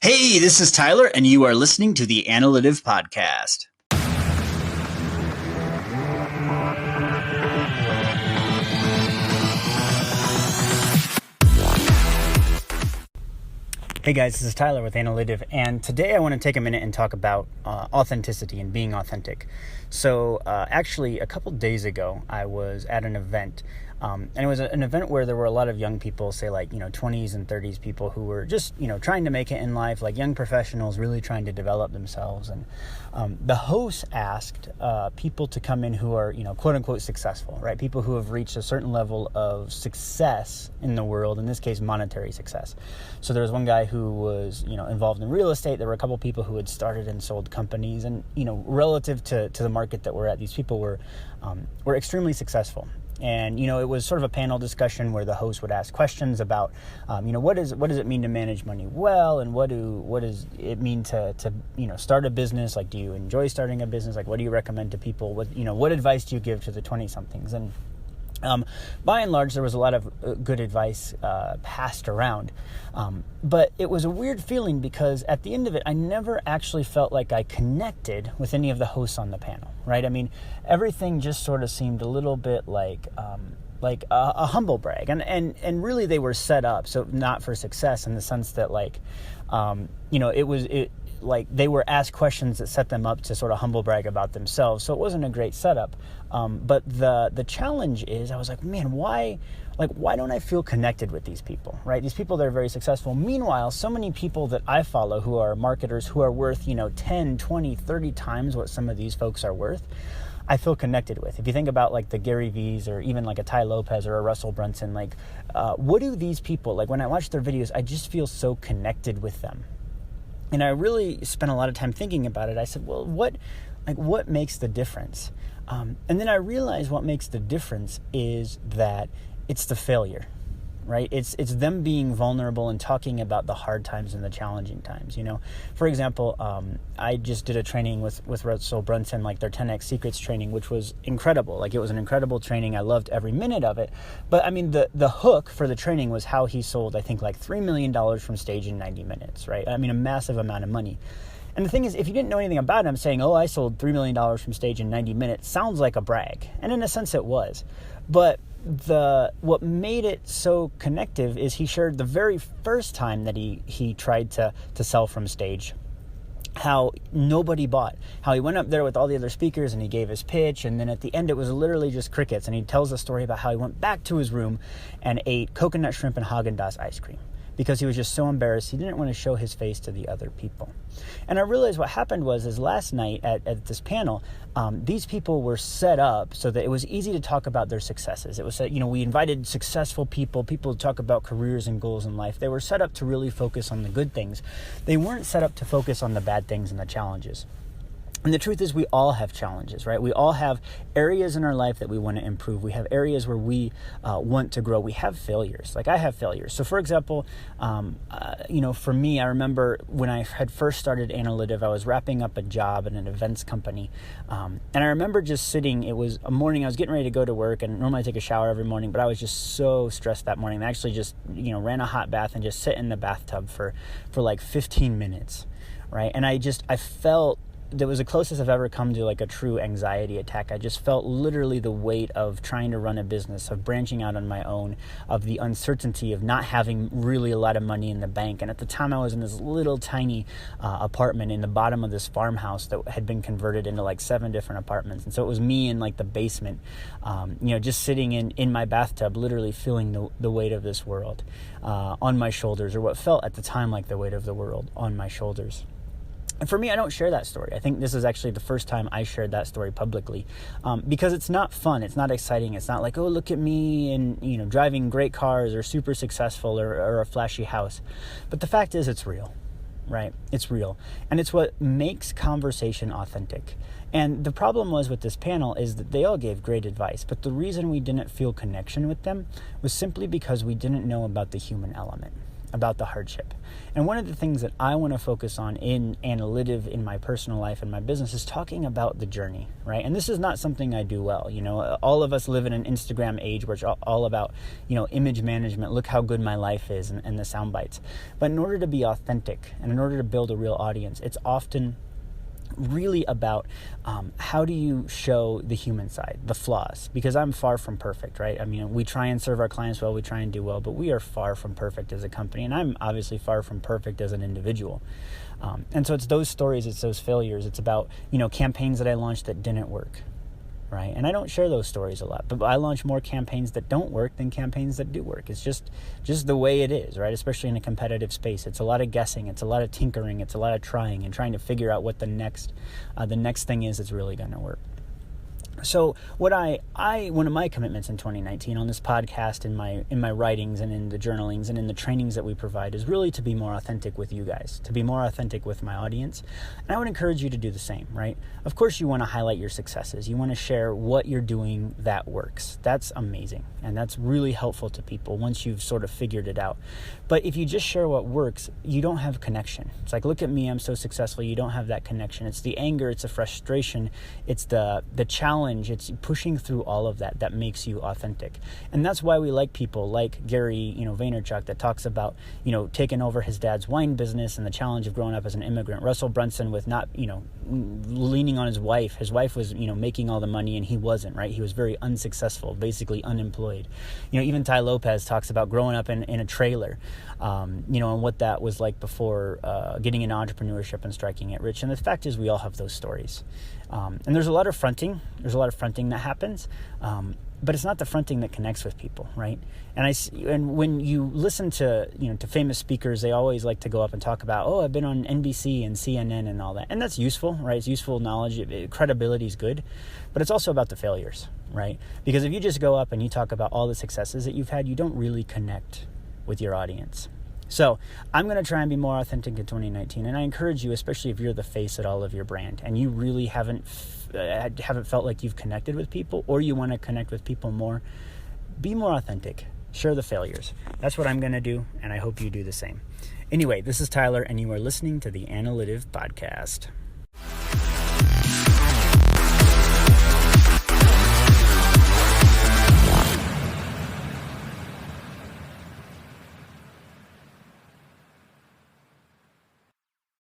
Hey, this is Tyler, and you are listening to the Analytive Podcast. Hey guys, this is Tyler with Analytive, and today I want to take a minute and talk about authenticity and being authentic. So actually, a couple days ago, I was at an event, and it was an event where there were a lot of young people, say like, 20s and 30s people who were just, trying to make it in life, like young professionals really trying to develop themselves. And the host asked people to come in who are, quote unquote successful, right? People who have reached a certain level of success in the world, in this case, monetary success. So there was one guy who was, involved in real estate. There were a couple people who had started and sold companies, and, relative to the market that we're at, these people were extremely successful. And, it was sort of a panel discussion where the host would ask questions about, what does it mean to manage money well? And what does it mean to start a business? Like, do you enjoy starting a business? Like, what do you recommend to people? What advice do you give to the 20-somethings? And by and large, there was a lot of good advice passed around. But it was a weird feeling because at the end of it, I never actually felt like I connected with any of the hosts on the panel, right? I mean, everything just sort of seemed a little bit like a humble brag. And really they were set up, so not for success in the sense that they were asked questions that set them up to sort of humble brag about themselves. So it wasn't a great setup. But the challenge is, I was like, man, why don't I feel connected with these people, right? These people that are very successful. Meanwhile, so many people that I follow who are marketers who are worth, 10, 20, 30 times what some of these folks are worth, I feel connected with. If you think about like the Gary V's or even like a Ty Lopez or a Russell Brunson, what do these people, when I watch their videos, I just feel so connected with them. And I really spent a lot of time thinking about it. I said, well, what makes the difference? And then I realized what makes the difference is that it's the failure, right? It's them being vulnerable and talking about the hard times and the challenging times. For example, I just did a training with Russell Brunson, like their 10X Secrets training, which was incredible. It was an incredible training. I loved every minute of it. But I mean, the hook for the training was how he sold, I think, like $3 million from stage in 90 minutes, right? I mean, a massive amount of money. And the thing is, if you didn't know anything about him, saying, I sold $3 million from stage in 90 minutes sounds like a brag. And in a sense it was. But what made it so connective is he shared the very first time that he tried to sell from stage, how nobody bought, how he went up there with all the other speakers and he gave his pitch, and then at the end it was literally just crickets. And he tells a story about how he went back to his room and ate coconut shrimp and Haagen-Dazs ice cream because he was just so embarrassed. He didn't want to show his face to the other people. And I realized what happened was last night at this panel, these people were set up so that it was easy to talk about their successes. It was, we invited successful people to talk about careers and goals in life. They were set up to really focus on the good things. They weren't set up to focus on the bad things and the challenges. And the truth is, we all have challenges, right? We all have areas in our life that we want to improve. We have areas where we want to grow. We have failures. Like I have failures. So for example, for me, I remember when I had first started Analytive, I was wrapping up a job at an events company. And I remember just sitting, it was a morning, I was getting ready to go to work, and normally I take a shower every morning, but I was just so stressed that morning. I actually just, ran a hot bath and just sit in the bathtub for like 15 minutes, right? And I felt, that was the closest I've ever come to like a true anxiety attack. I just felt literally the weight of trying to run a business, of branching out on my own, of the uncertainty of not having really a lot of money in the bank. And at the time I was in this little tiny apartment in the bottom of this farmhouse that had been converted into like 7 different apartments. And so it was me in like the basement, just sitting in my bathtub, literally feeling the weight of this world on my shoulders, or what felt at the time like the weight of the world on my shoulders. And for me, I don't share that story. I think this is actually the first time I shared that story publicly, because it's not fun. It's not exciting. It's not like, oh, look at me and, driving great cars or super successful or a flashy house. But the fact is, it's real, right? It's real. And it's what makes conversation authentic. And the problem was with this panel is that they all gave great advice. But the reason we didn't feel connection with them was simply because we didn't know about the human element. about the hardship. And one of the things that I want to focus on in analytic in my personal life and my business is talking about the journey, right? And this is not something I do well. All of us live in an Instagram age where it's all about, image management. Look how good my life is, and the sound bites. But in order to be authentic and in order to build a real audience, it's often really about how do you show the human side, the flaws, because I'm far from perfect, right? I mean, we try and serve our clients well, we try and do well, but we are far from perfect as a company, and I'm obviously far from perfect as an individual. And so it's those stories, it's those failures, it's about, campaigns that I launched that didn't work, right? And I don't share those stories a lot, but I launch more campaigns that don't work than campaigns that do work. It's just the way it is, right? Especially in a competitive space. It's a lot of guessing, it's a lot of tinkering, it's a lot of trying and trying to figure out what the next thing is that's really going to work. So what one of my commitments in 2019 on this podcast, in my writings and in the journalings and in the trainings that we provide is really to be more authentic with you guys, to be more authentic with my audience. And I would encourage you to do the same, right? Of course, you want to highlight your successes. You want to share what you're doing that works. That's amazing. And that's really helpful to people once you've sort of figured it out. But if you just share what works, you don't have connection. It's like, look at me, I'm so successful. You don't have that connection. It's the anger, it's the frustration, it's the challenge. It's pushing through all of that makes you authentic. And that's why we like people like Gary, Vaynerchuk, that talks about, taking over his dad's wine business and the challenge of growing up as an immigrant. Russell Brunson with not, leaning on his wife. His wife was, making all the money and he wasn't, right? He was very unsuccessful, basically unemployed. Even Ty Lopez talks about growing up in a trailer, and what that was like before getting into entrepreneurship and striking it rich. And the fact is we all have those stories. And there's a lot of fronting. There's a lot of fronting that happens, but it's not the fronting that connects with people, right? And when you listen to to famous speakers, they always like to go up and talk about, I've been on NBC and CNN and all that, and that's useful, right? It's useful knowledge. Credibility is good, but it's also about the failures, right? Because if you just go up and you talk about all the successes that you've had, you don't really connect with your audience. So I'm going to try and be more authentic in 2019, and I encourage you, especially if you're the face at all of your brand and you really haven't felt like you've connected with people, or you want to connect with people more, be more authentic. Share the failures. That's what I'm going to do, and I hope you do the same. Anyway, this is Tyler, and you are listening to the Analytic Podcast.